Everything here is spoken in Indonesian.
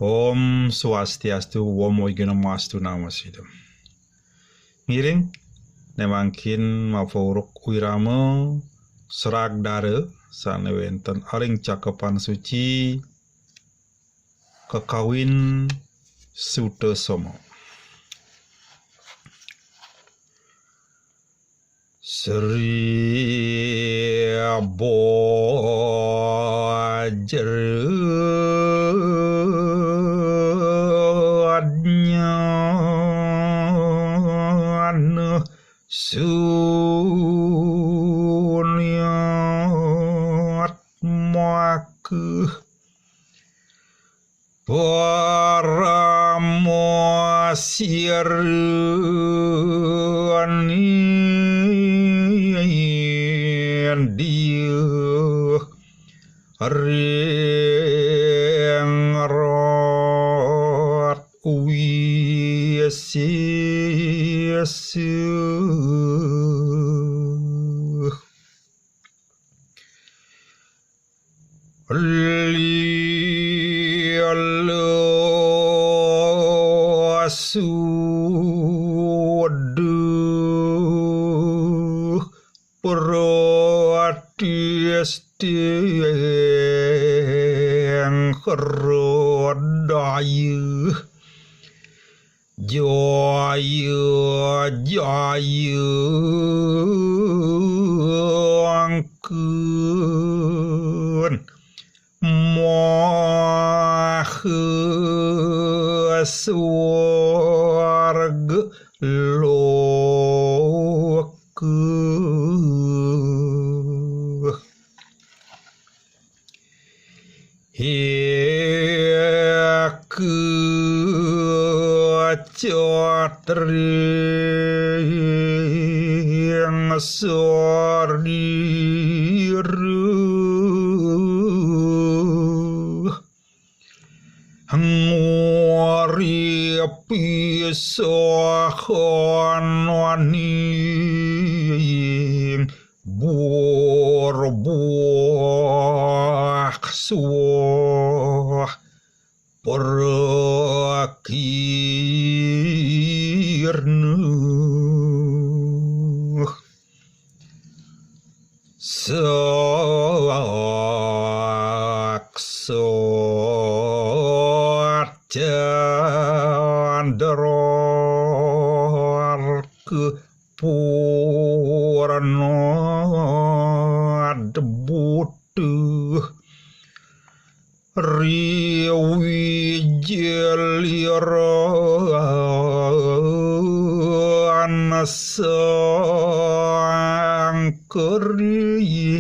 Om Swastiastu, Om Wignamastu Namasidam. Ngiring, nemangkin Mapauruk Wirama, Sragdara, sanewenten aring Cakepan suci, kekawin Sutasoma. Sri Bojernya Sunyat Maku Wirama dia ringrot wisiesu lilo suduh Tiang kerodayu jaya angkun maha swarga loka Cotring sordiru ngori pisohon waning borbuak suah Perakirnu saksot candror kepurno debutuh riwijelira sang kerin